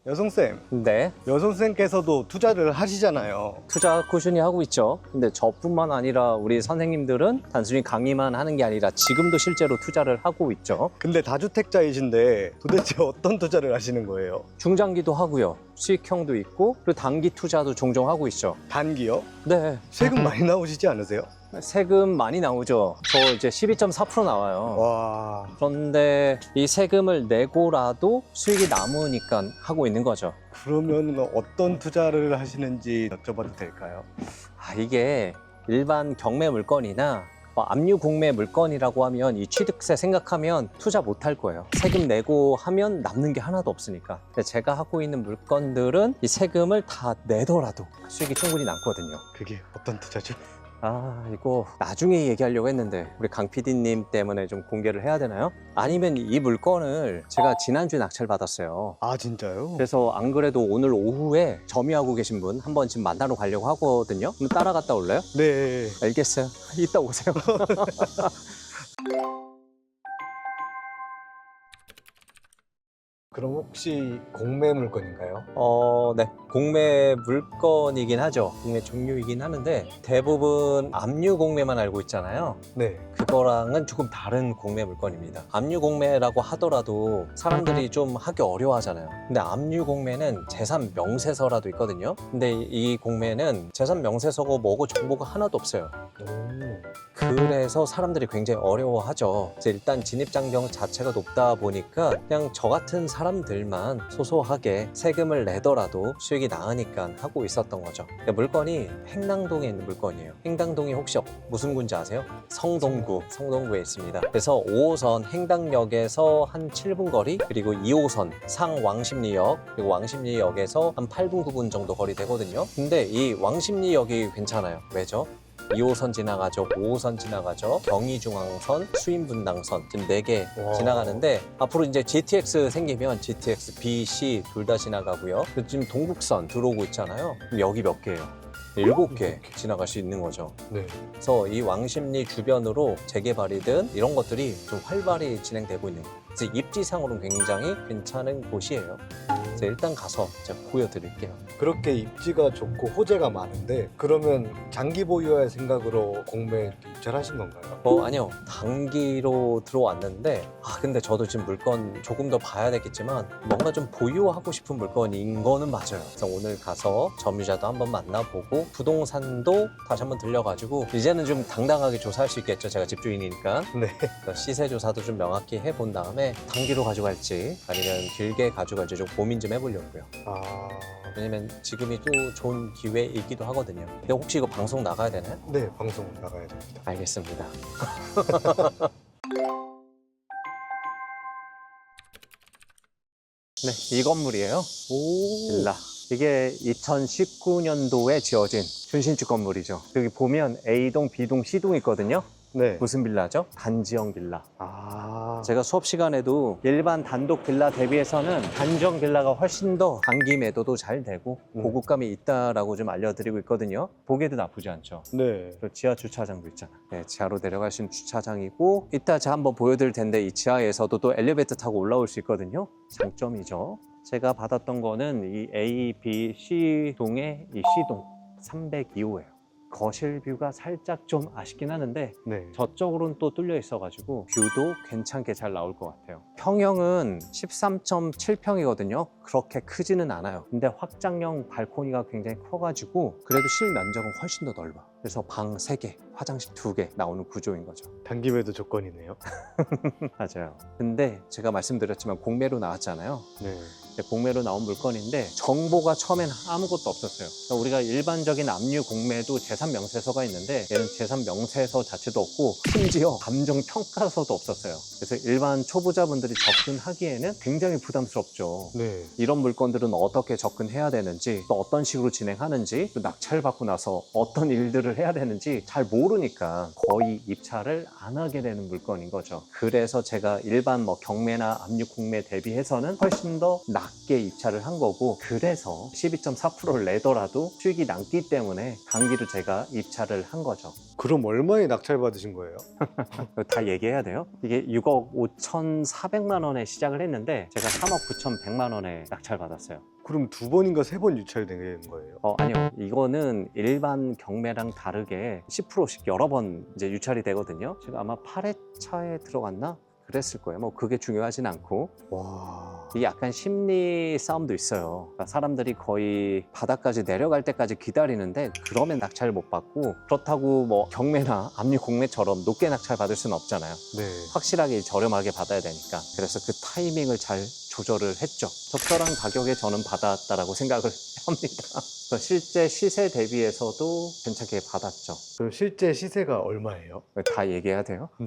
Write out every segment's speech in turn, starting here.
여성쌤, 네, 여성쌤께서도 투자를 하시잖아요. 투자 꾸준히 하고 있죠. 근데 저뿐만 아니라 우리 선생님들은 단순히 강의만 하는 게 아니라 지금도 실제로 투자를 하고 있죠. 근데 다주택자이신데 도대체 어떤 투자를 하시는 거예요? 중장기도 하고요. 수익형도 있고 그리고 단기 투자도 종종 하고 있죠. 단기요? 네, 세금 많이 나오시지 않으세요? 세금 많이 나오죠. 저 이제 12.4% 나와요. 와, 그런데 이 세금을 내고라도 수익이 남으니까 하고 있는 거죠. 그러면 어떤 투자를 하시는지 여쭤봐도 될까요? 이게 일반 경매 물건이나 압류 공매 물건이라고 하면 이 취득세 생각하면 투자 못 할 거예요. 세금 내고 하면 남는 게 하나도 없으니까. 근데 제가 하고 있는 물건들은 이 세금을 다 내더라도 수익이 충분히 남거든요. 그게 어떤 투자죠? 이거 나중에 얘기하려고 했는데 우리 강 PD님 때문에 좀 공개를 해야 되나요? 아니면 이 물건을 제가 지난주에 낙찰 받았어요. 아, 진짜요? 그래서 안 그래도 오늘 오후에 점유하고 계신 분 한번 지금 만나러 가려고 하거든요. 그럼 따라갔다 올래요? 네. 알겠어요. 이따 오세요. 그럼 혹시 공매 물건인가요? 네. 공매 물건이긴 하죠. 공매 종류이긴 하는데 대부분 압류 공매만 알고 있잖아요. 네. 그거랑은 조금 다른 공매 물건입니다. 압류 공매라고 하더라도 사람들이 좀 하기 어려워하잖아요. 근데 압류 공매는 재산 명세서라도 있거든요. 근데 이 공매는 재산 명세서고 뭐고 정보가 하나도 없어요. 그래서 사람들이 굉장히 어려워하죠. 이제 일단 진입장벽 자체가 높다 보니까 그냥 저 같은 사람들만 소소하게 세금을 내더라도 수익이 나으니까 하고 있었던 거죠. 물건이 행당동에 있는 물건이에요. 행당동이 혹시 무슨 군지 아세요? 성동구에 있습니다. 그래서 5호선 행당역에서 한 7분 거리, 그리고 2호선 상왕십리역, 그리고 왕십리역에서 한 8분 9분 정도 거리 되거든요. 근데 이 왕십리역이 괜찮아요. 왜죠? 2호선 지나가죠, 5호선 지나가죠, 경의중앙선, 수인분당선 지금 4개 와. 지나가는데 앞으로 이제 GTX 생기면 GTX B, C 둘 다 지나가고요. 그리고 지금 동국선 들어오고 있잖아요. 그럼 여기 몇 개예요? 7개 지나갈 수 있는 거죠. 네. 그래서 이 왕십리 주변으로 재개발이든 이런 것들이 좀 활발히 진행되고 있는 거예요. 그래서 입지상으로는 굉장히 괜찮은 곳이에요. 그래서 일단 가서 제가 보여드릴게요. 그렇게 입지가 좋고 호재가 많은데 그러면 장기 보유할 생각으로 공매 입찰하신 건가요? 아니요. 단기로 들어왔는데 근데 저도 지금 물건 조금 더 봐야 되겠지만 뭔가 좀 보유하고 싶은 물건인 거는 맞아요. 그래서 오늘 가서 점유자도 한번 만나보고 부동산도 다시 한번 들려가지고 이제는 좀 당당하게 조사할 수 있겠죠. 제가 집주인이니까. 네. 그래서 시세 조사도 좀 명확히 해본 다음에 단기로 가져갈지 아니면 길게 가져갈지 좀 고민 좀 해보려고요. 아, 왜냐면 지금이 또 좋은 기회이기도 하거든요. 근데 혹시 이거 방송 나가야 되나요? 네, 방송 나가야 됩니다. 알겠습니다. 네, 이 건물이에요. 오. 빌라. 이게 2019년도에 지어진 준신축 건물이죠. 여기 보면 A동, B동, C동 있거든요. 네. 무슨 빌라죠? 단지형 빌라. 아, 제가 수업 시간에도 일반 단독 빌라 대비해서는 단지형 빌라가 훨씬 더 단기 매도도 잘 되고 고급감이 있다라고 좀 알려드리고 있거든요. 보기에도 나쁘지 않죠. 네. 그리고 지하 주차장도 있잖아. 네, 지하로 내려갈 수 있는 주차장이고 이따 제가 한번 보여드릴 텐데 이 지하에서도 또 엘리베이터 타고 올라올 수 있거든요. 장점이죠. 제가 받았던 거는 이 A, B, C 동의 이 C동 302호예요. 거실 뷰가 살짝 좀 아쉽긴 하는데 네. 저쪽으로는 또 뚫려 있어가지고 뷰도 괜찮게 잘 나올 것 같아요. 평형은 13.7평이거든요. 그렇게 크지는 않아요. 근데 확장형 발코니가 굉장히 커가지고 그래도 실면적은 훨씬 더 넓어. 그래서 방 3개, 화장실 2개 나오는 구조인 거죠. 단기 매도 조건이네요. 맞아요. 근데 제가 말씀드렸지만 공매로 나왔잖아요. 네. 공매로 나온 물건인데 정보가 처음엔 아무것도 없었어요. 그러니까 우리가 일반적인 압류 공매도 재산 명세서가 있는데 얘는 재산 명세서 자체도 없고 심지어 감정 평가서도 없었어요. 그래서 일반 초보자분들이 접근하기에는 굉장히 부담스럽죠. 네. 이런 물건들은 어떻게 접근해야 되는지, 또 어떤 식으로 진행하는지, 또 낙찰 받고 나서 어떤 일들을 해야 되는지 잘 모르니까 거의 입찰을 안 하게 되는 물건인 거죠. 그래서 제가 일반 경매나 압류 공매 대비해서는 훨씬 더 작게 입찰을 한 거고, 그래서 12.4%를 내더라도 수익이 남기 때문에 단기로 제가 입찰을 한 거죠. 그럼 얼마에 낙찰 받으신 거예요? 다 얘기해야 돼요? 이게 6억 5,400만 원에 시작을 했는데 제가 3억 9,100만 원에 낙찰 받았어요. 그럼 2번인가 3번 유찰된 거예요? 아니요. 이거는 일반 경매랑 다르게 10%씩 여러 번 이제 유찰이 되거든요. 제가 아마 8회차에 들어갔나? 그랬을 거예요. 뭐 그게 중요하진 않고. 와. 이게 약간 심리 싸움도 있어요. 그러니까 사람들이 거의 바닥까지 내려갈 때까지 기다리는데 그러면 낙찰을 못 받고, 그렇다고 뭐 경매나 압류 공매처럼 높게 낙찰 받을 수는 없잖아요. 네. 확실하게 저렴하게 받아야 되니까. 그래서 그 타이밍을 잘 조절을 했죠. 적절한 가격에 저는 받았다라고 생각을 합니다. 그래서 실제 시세 대비해서도 괜찮게 받았죠. 그럼 실제 시세가 얼마예요? 다 얘기해야 돼요? 네.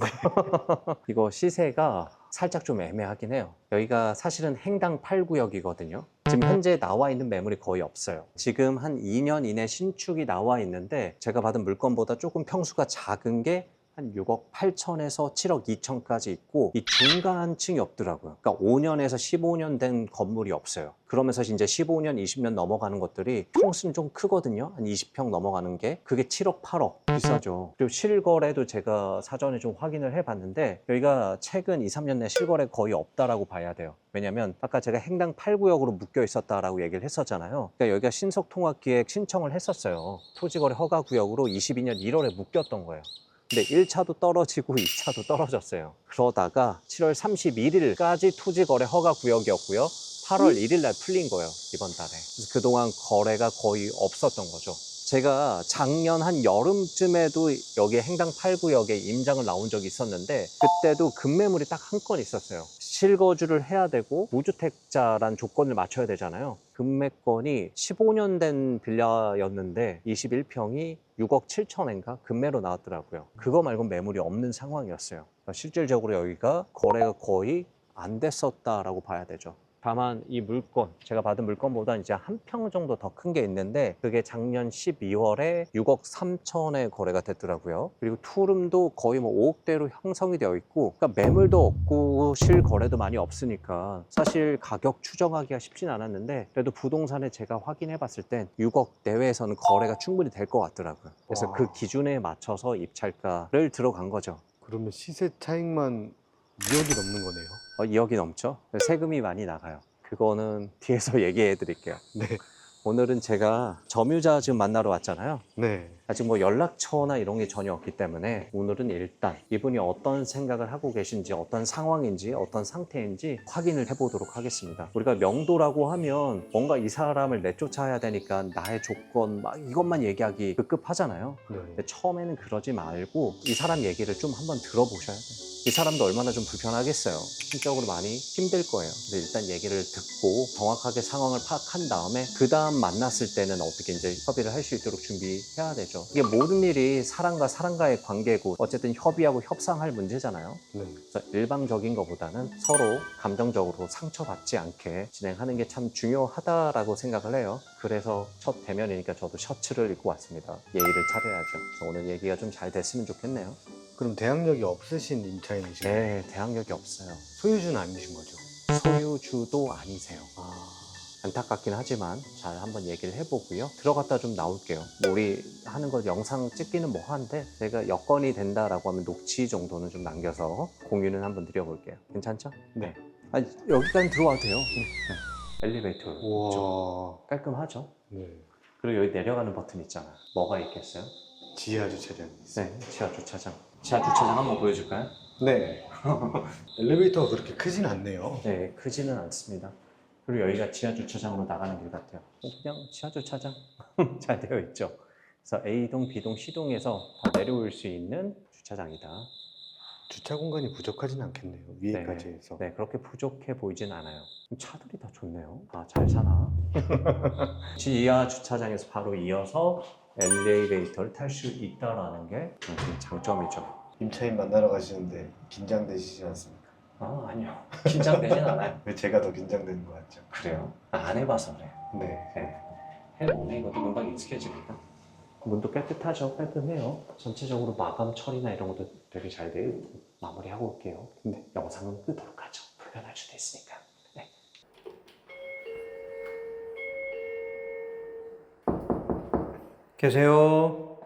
이거 시세가 살짝 좀 애매하긴 해요. 여기가 사실은 행당 8구역이거든요. 지금 현재 나와 있는 매물이 거의 없어요. 지금 한 2년 이내 신축이 나와 있는데 제가 받은 물건보다 조금 평수가 작은 게 한 6억 8천에서 7억 2천까지 있고, 이 중간층이 없더라고요. 그러니까 5년에서 15년 된 건물이 없어요. 그러면서 이제 15년, 20년 넘어가는 것들이 평수는 좀 크거든요. 한 20평 넘어가는 게. 그게 7억, 8억. 비싸죠. 그리고 실거래도 제가 사전에 좀 확인을 해봤는데 여기가 최근 2, 3년 내 실거래 거의 없다라고 봐야 돼요. 왜냐면 아까 제가 행당 8구역으로 묶여 있었다라고 얘기를 했었잖아요. 그러니까 여기가 신속통합기획 신청을 했었어요. 토지거래 허가구역으로 22년 1월에 묶였던 거예요. 근데 1차도 떨어지고 2차도 떨어졌어요. 그러다가 7월 31일까지 토지거래 허가구역이었고요. 8월 1일 날 풀린 거예요, 이번 달에. 그래서 그동안 거래가 거의 없었던 거죠. 제가 작년 한 여름쯤에도 여기 행당 8구역에 임장을 나온 적이 있었는데 그때도 급매물이 딱 한 건 있었어요. 실거주를 해야 되고 무주택자란 조건을 맞춰야 되잖아요. 급매건이 15년 된 빌라였는데 21평이 6억 7천엔가 급매로 나왔더라고요. 그거 말고 매물이 없는 상황이었어요. 그러니까 실질적으로 여기가 거래가 거의 안 됐었다라고 봐야 되죠. 다만 이 물건, 제가 받은 물건보다 이제 한 평 정도 더 큰 게 있는데 그게 작년 12월에 6억 3천에 거래가 됐더라고요. 그리고 투룸도 거의 뭐 5억대로 형성이 되어 있고, 그러니까 매물도 없고 실거래도 많이 없으니까 사실 가격 추정하기가 쉽진 않았는데 그래도 부동산에 제가 확인해 봤을 땐 6억 내외에서는 거래가 충분히 될 것 같더라고요. 그래서 와. 그 기준에 맞춰서 입찰가를 들어간 거죠. 그러면 시세 차익만 2억이 넘는 거네요? 2억이 넘죠? 세금이 많이 나가요. 그거는 뒤에서 얘기해 드릴게요. 네. 오늘은 제가 점유자 지금 만나러 왔잖아요. 네. 아직 뭐 연락처나 이런 게 전혀 없기 때문에 오늘은 일단 이분이 어떤 생각을 하고 계신지, 어떤 상황인지, 어떤 상태인지 확인을 해보도록 하겠습니다. 우리가 명도라고 하면 뭔가 이 사람을 내쫓아야 되니까 나의 조건 막 이것만 얘기하기 급급하잖아요. 네. 근데 처음에는 그러지 말고 이 사람 얘기를 좀 한번 들어보셔야 돼요. 이 사람도 얼마나 좀 불편하겠어요. 심적으로 많이 힘들 거예요. 근데 일단 얘기를 듣고 정확하게 상황을 파악한 다음에 그 다음 만났을 때는 어떻게 이제 협의를 할 수 있도록 준비해야 되죠. 이게 모든 일이 사람과 사람과의 관계고 어쨌든 협의하고 협상할 문제잖아요. 네. 그래서 일방적인 것보다는 서로 감정적으로 상처받지 않게 진행하는 게 참 중요하다라고 생각을 해요. 그래서 첫 대면이니까 저도 셔츠를 입고 왔습니다. 예의를 차려야죠. 그래서 오늘 얘기가 좀 잘 됐으면 좋겠네요. 그럼 대항력이 없으신 임차인이신가요? 네, 대항력이 없어요. 소유주는 아니신 거죠? 소유주도 아니세요. 아. 안타깝긴 하지만 잘 한번 얘기를 해보고요. 들어갔다 좀 나올게요. 뭐 우리 하는 거 영상 찍기는 뭐 한데 제가 여건이 된다라고 하면 녹취 정도는 좀 남겨서 공유는 한번 드려볼게요. 괜찮죠? 네. 아니, 여기까지 들어와도 돼요. 네. 엘리베이터 있죠. 우와. 깔끔하죠? 네. 그리고 여기 내려가는 버튼 있잖아요. 뭐가 있겠어요? 지하 주차장이 있어요. 네, 지하 주차장. 지하 주차장 한번 보여줄까요? 네. 엘리베이터가 그렇게 크진 않네요. 네, 크지는 않습니다. 그리고 여기가 지하 주차장으로 나가는 길 같아요. 그냥 지하 주차장 잘 되어 있죠. 그래서 A동, B동, C동에서 다 내려올 수 있는 주차장이다. 주차 공간이 부족하진 않겠네요. 위에까지 해서. 네, 그렇게 부족해 보이진 않아요. 차들이 다 좋네요. 아, 잘 사나? 지하 주차장에서 바로 이어서 엘리베이터를 탈 수 있다는 게 장점이죠. 임차인 만나러 가시는데 긴장되시지 않습니까? 아, 아니요. 긴장되진 않아요. 왜 제가 더 긴장되는 것 같죠? 그래요? 안 해봐서 그래. 네. 네. 해보면 이것도 금방 익숙해집니다. 문도 깨끗하죠? 깔끔해요. 전체적으로 마감 처리나 이런 것도 되게 잘 되어 있고 마무리하고 올게요. 근데 영상은 끄도록 하죠. 불편할 수도 있으니까. 네. 계세요?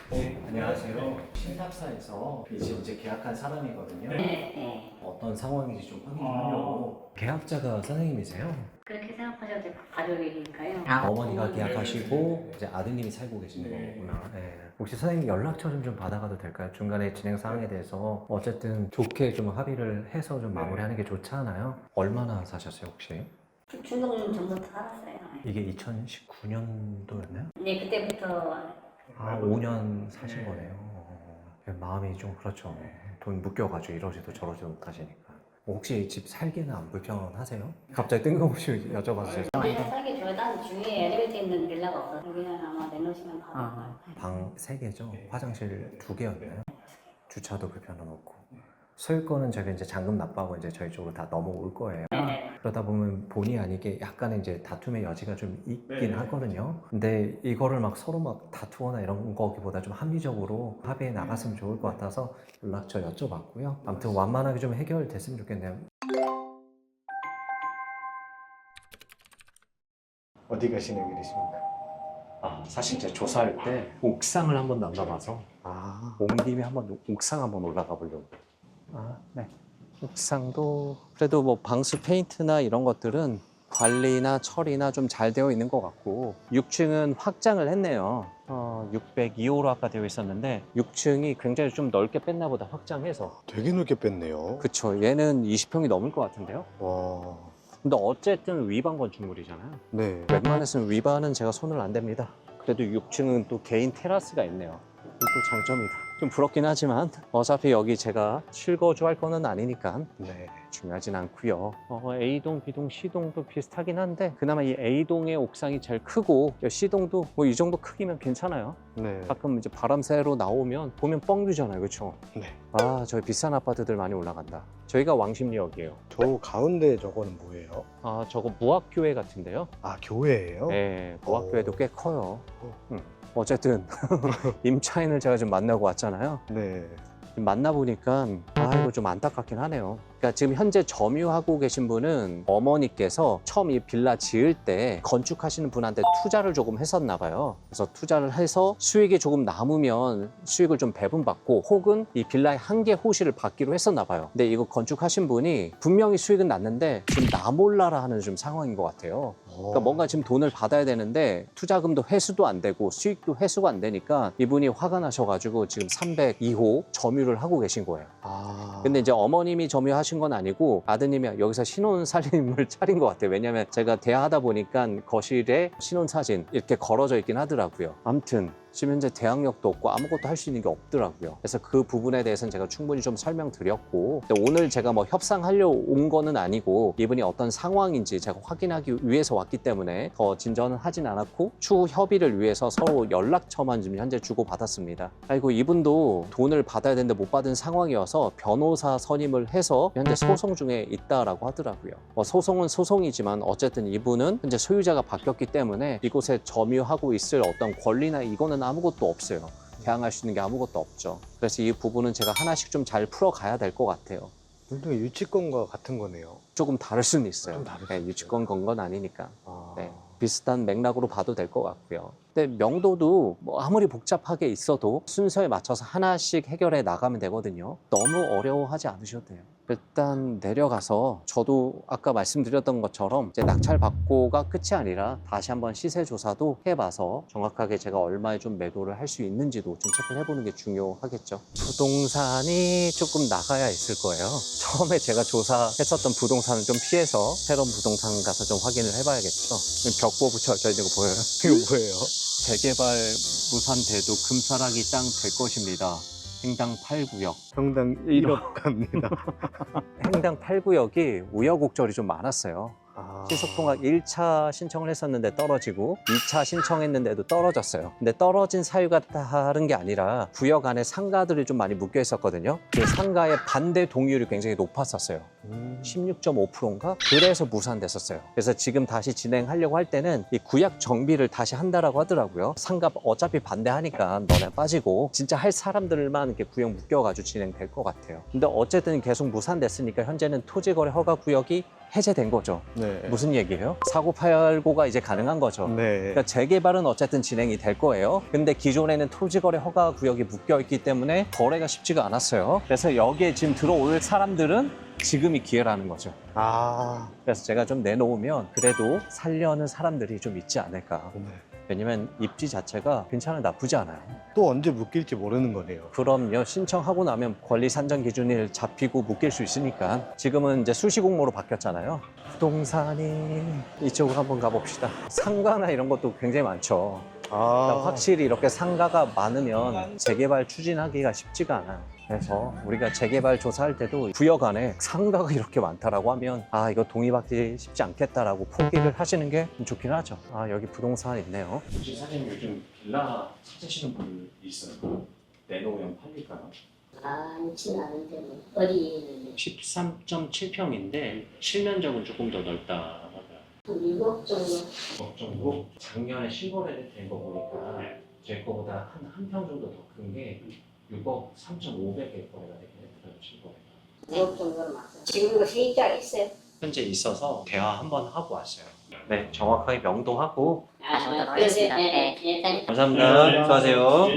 네, 안녕하세요. 신탁사에서 지금 이제 계약한 사람이거든요. 네. 어떤 상황인지 좀 확인하려고. 계약자가 선생님이세요? 그렇게 생각하셔도 될 가족이니까요. 어머니가 계약하시고 이제 아드님이 살고 계시는 거구나. 네. 혹시 선생님 연락처 좀 받아가도 될까요? 중간에 진행 사항에 대해서 어쨌든 좋게 좀 합의를 해서 좀 마무리하는 게 좋지 않아요? 얼마나 사셨어요 혹시? 중동 전부터 살았어요. 이게 2019년도였나요? 네, 그때부터 아, 5년 사신 거네요. 마음이 좀 그렇죠. 돈 묶여가지고 이러지도 저러지도 못하시니까. 혹시 집 살기는 안 불편하세요? 갑자기 뜬금없이 여쭤봐서 죄송해요. 우리가 살기 좋아요. 난 중에 엘리베이터 있는 빌라가 없어서 여기는 아마 내놓으시면 바로 방 3개죠? 화장실 2개였나요? 주차도 불편은 없고. 소유권은 저희가 이제 잔금 납부하고 이제 저희 쪽으로 다 넘어올 거예요. 그러다 보면 본의 아니게 약간의 이제 다툼의 여지가 좀 있긴 하거든요. 근데 이거를 막 서로 막 다투거나 이런 거기보다 좀 합리적으로 합의해 나갔으면 좋을 것 같아서 연락처 여쭤봤고요. 아무튼 완만하게 좀 해결됐으면 좋겠네요. 어디 가시는 길이십니까? 아, 사실 제가 조사할 때 옥상을 한번 안 가봐서 아, 온 김에 한번 옥상 한번 올라가 보려고. 아, 네. 옥상도 그래도 뭐 방수 페인트나 이런 것들은 관리나 처리나 좀 잘 되어 있는 것 같고 6층은 확장을 했네요. 602호로 아까 되어 있었는데 6층이 굉장히 좀 넓게 뺐나 보다 확장해서. 되게 넓게 뺐네요. 그쵸. 얘는 20평이 넘을 것 같은데요. 와, 근데 어쨌든 위반 건축물이잖아요. 네. 웬만해서는 위반은 제가 손을 안 댑니다. 그래도 6층은 또 개인 테라스가 있네요. 또 장점이다. 좀 부럽긴 하지만 어차피 여기 제가 실거주할 거는 아니니까 네. 중요하진 않고요. A동, B동, C동도 비슷하긴 한데 그나마 이 A동의 옥상이 제일 크고 C동도 뭐 이 정도 크기면 괜찮아요. 네. 가끔 이제 바람 쐬러 나오면 보면 뻥뷰잖아요, 그렇죠? 네. 아, 저희 비싼 아파트들 많이 올라간다. 저희가 왕십리역이에요. 저 가운데 저거는 뭐예요? 아, 저거 무학교회 같은데요? 아, 교회예요? 네, 무학교회도 꽤 커요. 어. 어쨌든 임차인을 제가 좀 만나고 왔잖아요. 네. 만나보니까 이거 좀 안타깝긴 하네요. 그러니까 지금 현재 점유하고 계신 분은 어머니께서 처음 이 빌라 지을 때 건축하시는 분한테 투자를 조금 했었나 봐요. 그래서 투자를 해서 수익이 조금 남으면 수익을 좀 배분받고 혹은 이 빌라의 한 개 호실을 받기로 했었나 봐요. 근데 이거 건축하신 분이 분명히 수익은 났는데 지금 나 몰라라 하는 좀 상황인 것 같아요. 그러니까 뭔가 지금 돈을 받아야 되는데 투자금도 회수도 안 되고 수익도 회수가 안 되니까 이분이 화가 나셔가지고 지금 302호 점유를 하고 계신 거예요. 아. 근데 이제 어머님이 점유하신 건 아니고 아드님이 여기서 신혼살림을 차린 것 같아요. 왜냐면 제가 대화하다 보니까 거실에 신혼사진 이렇게 걸어져 있긴 하더라고요. 아무튼 지금 현재 대항력도 없고 아무것도 할 수 있는 게 없더라고요. 그래서 그 부분에 대해서는 제가 충분히 좀 설명드렸고 오늘 제가 뭐 협상하려 온 거는 아니고 이분이 어떤 상황인지 제가 확인하기 위해서 왔기 때문에 더 진전은 하진 않았고 추후 협의를 위해서 서로 연락처만 지금 현재 주고받았습니다. 아이고 이분도 돈을 받아야 되는데 못 받은 상황이어서 변호사 선임을 해서 현재 소송 중에 있다라고 하더라고요. 소송은 소송이지만 어쨌든 이분은 현재 소유자가 바뀌었기 때문에 이곳에 점유하고 있을 어떤 권리나 이거는 아무것도 없어요. 대항할 수 있는 게 아무것도 없죠. 그래서 이 부분은 제가 하나씩 좀 잘 풀어가야 될 것 같아요. 일종의 유치권과 같은 거네요. 조금 다를 수는 있어요. 좀 다를 수 네, 있어요. 유치권 건 건 아니니까. 아. 네, 비슷한 맥락으로 봐도 될 것 같고요. 근데 명도도 뭐 아무리 복잡하게 있어도 순서에 맞춰서 하나씩 해결해 나가면 되거든요. 너무 어려워하지 않으셔도 돼요. 일단 내려가서 저도 아까 말씀드렸던 것처럼 이제 낙찰 받고가 끝이 아니라 다시 한번 시세 조사도 해봐서 정확하게 제가 얼마에 좀 매도를 할 수 있는지도 좀 체크를 해보는 게 중요하겠죠. 부동산이 조금 나가야 있을 거예요. 처음에 제가 조사했었던 부동산을 좀 피해서 새로운 부동산 가서 좀 확인을 해봐야겠죠. 벽보 붙여져 있는 거 보여요? 이거 뭐예요? 재개발 무산돼도 금싸라기 땅 될 것입니다. 행당 8구역. 평당 1억 갑니다. 행당 8구역이 우여곡절이 좀 많았어요. 아. 시속통학 1차 신청을 했었는데 떨어지고 2차 신청했는데도 떨어졌어요. 근데 떨어진 사유가 다른 게 아니라 구역 안에 상가들이 좀 많이 묶여 있었거든요. 그 상가의 반대 동의율이 굉장히 높았었어요. 16.5%인가? 그래서 무산됐었어요. 그래서 지금 다시 진행하려고 할 때는 이 구약 정비를 다시 한다라고 하더라고요. 상가 어차피 반대하니까 너네 빠지고 진짜 할 사람들만 이렇게 구역 묶여가지고 진행될 것 같아요. 근데 어쨌든 계속 무산됐으니까 현재는 토지거래 허가 구역이 해제된 거죠. 네. 무슨 얘기예요? 사고 팔고가 이제 가능한 거죠. 네. 그러니까 재개발은 어쨌든 진행이 될 거예요. 근데 기존에는 토지거래 허가 구역이 묶여 있기 때문에 거래가 쉽지가 않았어요. 그래서 여기에 지금 들어올 사람들은 지금이 기회라는 거죠. 아. 그래서 제가 좀 내놓으면 그래도 살려는 사람들이 좀 있지 않을까. 네. 왜냐면 입지 자체가 괜찮아 나쁘지 않아요. 또 언제 묶일지 모르는 거네요. 그럼요. 신청하고 나면 권리 산정 기준일 잡히고 묶일 수 있으니까. 지금은 이제 수시공모로 바뀌었잖아요. 부동산이 이쪽으로 한번 가봅시다. 상가나 이런 것도 굉장히 많죠. 그러니까 확실히 이렇게 상가가 많으면 재개발 추진하기가 쉽지가 않아요. 그래서 우리가 재개발 조사할 때도 구역 안에 상가가 이렇게 많다라고 하면 아 이거 동의받기 쉽지 않겠다라고 포기를 하시는 게 좋긴 하죠. 아 여기 부동산 있네요. 혹시 사장님 요즘 빌라 찾으시는 분 있어요? 내놓으면 팔릴까요? 많지는 않은데 뭐 어디 13.7평인데 실면적은 조금 더 넓다. 한 6억 정도. 정도 작년에 실거래를 된 거 보니까 제 거보다 한 평 정도 더 큰 게 6억 3,500에 거래가 되긴 했더라고요, 실거래가. 6억 정도는 맞아요. 지금 이거 세입자가 있어요. 현재 있어서 대화 한번 하고 왔어요. 네, 정확하게 명도하고. 그래서 예. 감사합니다. 네. 수고하세요.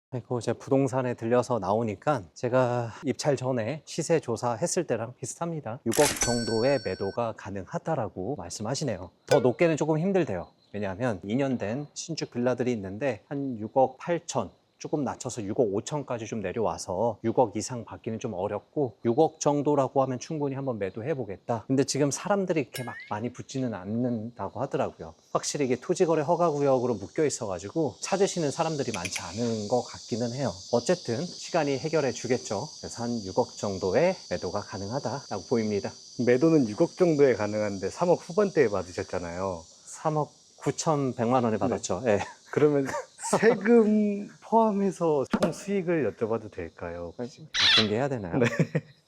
그리고 제 부동산에 들려서 나오니까 제가 입찰 전에 시세 조사했을 때랑 비슷합니다. 6억 정도의 매도가 가능하다라고 말씀하시네요. 더 높게는 조금 힘들대요. 왜냐하면 2년 된 신축 빌라들이 있는데 한 6억 8천 조금 낮춰서 6억 5천까지 좀 내려와서 6억 이상 받기는 좀 어렵고 6억 정도라고 하면 충분히 한번 매도해 보겠다. 근데 지금 사람들이 이렇게 막 많이 붙지는 않는다고 하더라고요. 확실히 이게 토지거래 허가구역으로 묶여 있어가지고 찾으시는 사람들이 많지 않은 것 같기는 해요. 어쨌든 시간이 해결해 주겠죠. 그래서 한 6억 정도의 매도가 가능하다라고 보입니다. 매도는 6억 정도에 가능한데 3억 후반대에 받으셨잖아요. 3억 9,100만 원을 받았죠. 예. 그러면 세금 포함해서 총 수익을 여쭤봐도 될까요? 공개해야 되나요? 네.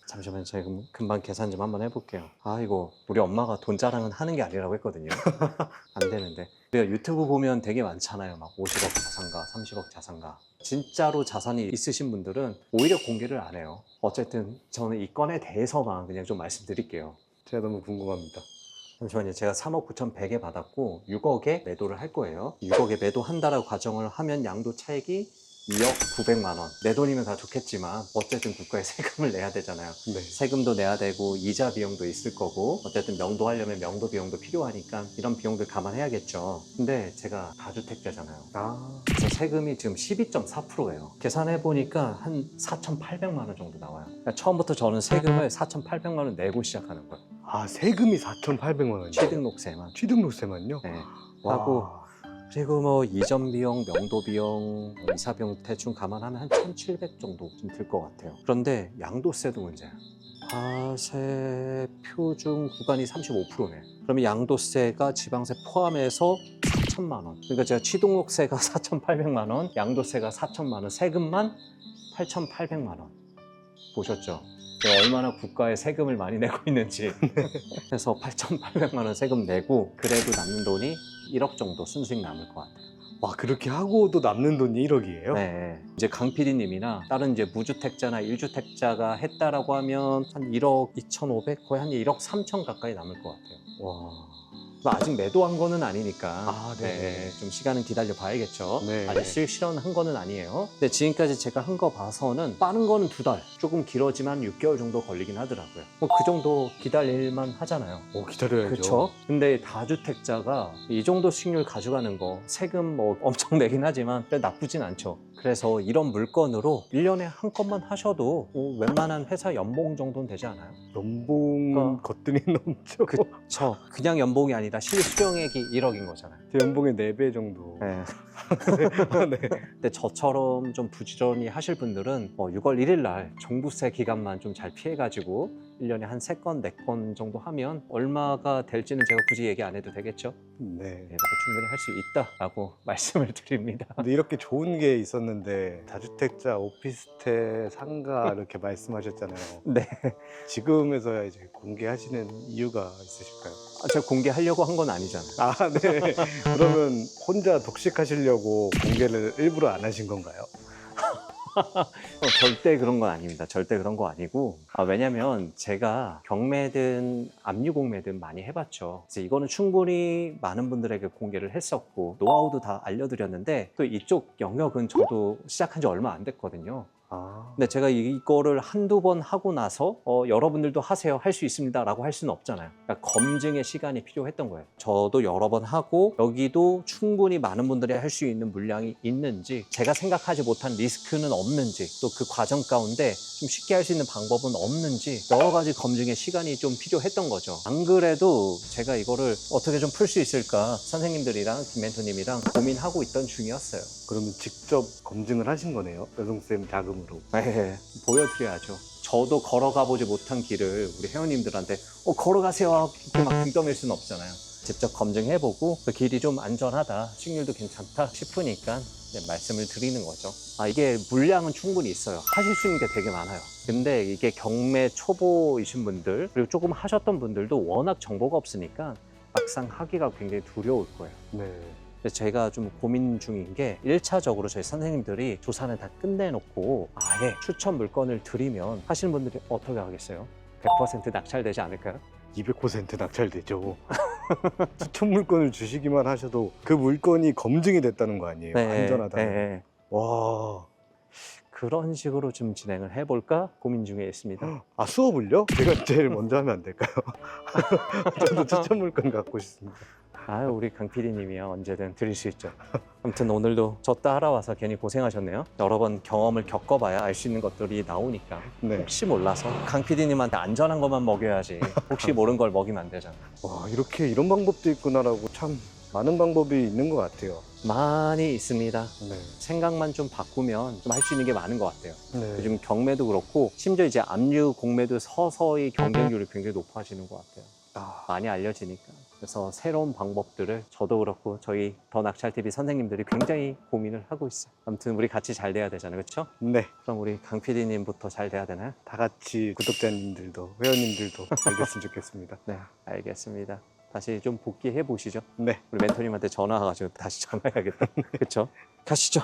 잠시만요. 제가 금방 계산 좀 한번 해볼게요. 아 이거 우리 엄마가 돈 자랑은 하는 게 아니라고 했거든요. 안 되는데. 우리가 유튜브 보면 되게 많잖아요. 막 50억 자산가, 30억 자산가. 진짜로 자산이 있으신 분들은 오히려 공개를 안 해요. 어쨌든 저는 이 건에 대해서만 그냥 좀 말씀드릴게요. 제가 너무 궁금합니다. 잠시만요. 제가 3억 9,100에 받았고 6억에 매도를 할 거예요. 6억에 매도한다라고 가정을 하면 양도 차익이 2억 900만 원. 내 돈이면 다 좋겠지만 어쨌든 국가에 세금을 내야 되잖아요. 네. 세금도 내야 되고 이자 비용도 있을 거고 어쨌든 명도하려면 명도 비용도 필요하니까 이런 비용들 감안해야겠죠. 근데 제가 다주택자잖아요. 그래서 세금이 지금 12.4%예요. 계산해 보니까 한 4,800만 원 정도 나와요. 그러니까 처음부터 저는 세금을 4,800만 원 내고 시작하는 거예요. 아, 세금이 4,800만 원이요? 취등록세만. 취등록세만요? 네. 와. 하고 그리고 뭐 이전 비용, 명도 비용, 이사 비용 대충 감안하면 한 1,700 정도 좀 들 것 같아요. 그런데 양도세도 문제야. 과세 표준 구간이 35%네. 그러면 양도세가 지방세 포함해서 4천만 원. 그러니까 제가 취등록세가 4,800만 원, 양도세가 4천만 원, 세금만 8,800만 원. 보셨죠? 얼마나 국가에 세금을 많이 내고 있는지. 그래서 8,800만 원 세금 내고 그래도 남는 돈이 1억 정도 순수익 남을 것 같아요. 와, 그렇게 하고도 남는 돈이 1억이에요? 네. 이제 강 PD님이나 다른 이제 무주택자나 1주택자가 했다라고 하면 한 1억 2,500 거의 한 1억 3천 가까이 남을 것 같아요. 와. 아직 매도한 거는 아니니까 아, 네. 네, 좀 시간은 기다려 봐야겠죠. 네. 아직 수익 실현한 거는 아니에요. 근데 지금까지 제가 한 거 봐서는 빠른 거는 2달, 조금 길어지만 6개월 정도 걸리긴 하더라고요. 뭐 그 정도 기다릴만 하잖아요. 기다려야죠. 그렇죠. 근데 다주택자가 이 정도 수익률 가져가는 거 세금 뭐 엄청 내긴 하지만 나쁘진 않죠. 그래서 이런 물건으로 1년에 한 건만 하셔도 뭐 웬만한 회사 연봉 정도는 되지 않아요? 연봉은 거뜬히 넘죠. 그쵸. 그냥 연봉이 아니라 실수령액이 1억인 거잖아요. 제 연봉의 4배 정도. 네. 네. 근데 저처럼 좀 부지런히 하실 분들은 6월 1일 날 종부세 기간만 좀 잘 피해가지고 1년에 한 3건, 4건 정도 하면 얼마가 될지는 제가 굳이 얘기 안 해도 되겠죠? 네. 이렇게 충분히 할 수 있다라고 말씀을 드립니다. 근데 이렇게 좋은 게 있었는데 다주택자, 오피스텔, 상가 이렇게 말씀하셨잖아요. 네. 지금에서야 이제 공개하시는 이유가 있으실까요? 제가 공개하려고 한 건 아니잖아요. 아, 네. 그러면 혼자 독식하시려고 공개를 일부러 안 하신 건가요? 절대 그런 건 아닙니다. 절대 그런 거 아니고. 왜냐면 제가 경매든 압류공매든 많이 해봤죠. 그래서 이거는 충분히 많은 분들에게 공개를 했었고 노하우도 다 알려드렸는데 또 이쪽 영역은 저도 시작한 지 얼마 안 됐거든요. 아, 근데 제가 이거를 한두 번 하고 나서 여러분들도 하세요, 할 수 있습니다 라고 할 수는 없잖아요. 그러니까 검증의 시간이 필요했던 거예요. 저도 여러 번 하고 여기도 충분히 많은 분들이 할 수 있는 물량이 있는지, 제가 생각하지 못한 리스크는 없는지, 또 그 과정 가운데 좀 쉽게 할 수 있는 방법은 없는지 여러 가지 검증의 시간이 좀 필요했던 거죠. 안 그래도 제가 이거를 어떻게 좀 풀 수 있을까 선생님들이랑 김멘토님이랑 고민하고 있던 중이었어요. 그러면 직접 검증을 하신 거네요? 여성쌤 자금으로. 네, 보여드려야죠. 저도 걸어가 보지 못한 길을 우리 회원님들한테 걸어가세요 이렇게 막 등 떠밀 수는 없잖아요. 직접 검증해보고 그 길이 좀 안전하다, 수익률도 괜찮다 싶으니까 말씀을 드리는 거죠. 이게 물량은 충분히 있어요. 하실 수 있는 게 되게 많아요. 근데 이게 경매 초보이신 분들, 그리고 조금 하셨던 분들도 워낙 정보가 없으니까 막상 하기가 굉장히 두려울 거예요. 네. 그래서 제가 좀 고민 중인 게 1차적으로 저희 선생님들이 조사는 다 끝내놓고 아예 추천 물건을 드리면 하시는 분들이 어떻게 하겠어요? 100% 낙찰되지 않을까요? 200% 낙찰되죠. 추천 물건을 주시기만 하셔도 그 물건이 검증이 됐다는 거 아니에요? 안전하다는. 네. 와. 그런 식으로 좀 진행을 해볼까 고민 중에 있습니다. 아, 수업을요? 제가 제일 먼저 하면 안 될까요? 저도 추천 물건 갖고 싶습니다. 우리 강 PD님이야 언제든 드릴 수 있죠. 아무튼 오늘도 저 따라와서 괜히 고생하셨네요. 여러 번 경험을 겪어봐야 알 수 있는 것들이 나오니까 네. 혹시 몰라서 강 PD님한테 안전한 것만 먹여야지 혹시 모르는 걸 먹이면 안 되잖아. 와, 이렇게 이런 방법도 있구나라고 참 많은 방법이 있는 것 같아요. 많이 있습니다. 네. 생각만 좀 바꾸면 좀 할 수 있는 게 많은 것 같아요. 네. 요즘 경매도 그렇고 심지어 이제 압류 공매도 서서히 경쟁률이 굉장히 높아지는 것 같아요. 아, 많이 알려지니까. 그래서 새로운 방법들을 저도 그렇고 저희 더 낙찰TV 선생님들이 굉장히 고민을 하고 있어요. 아무튼 우리 같이 잘 돼야 되잖아요. 그렇죠? 네. 그럼 우리 강 PD님부터 잘 돼야 되나요? 다 같이 구독자님들도 회원님들도 잘 됐으면 좋겠습니다. 네, 알겠습니다. 다시 좀 복귀해 보시죠. 네. 우리 멘토님한테 전화 와가지고 다시 전화해야겠다. 그렇죠? 가시죠.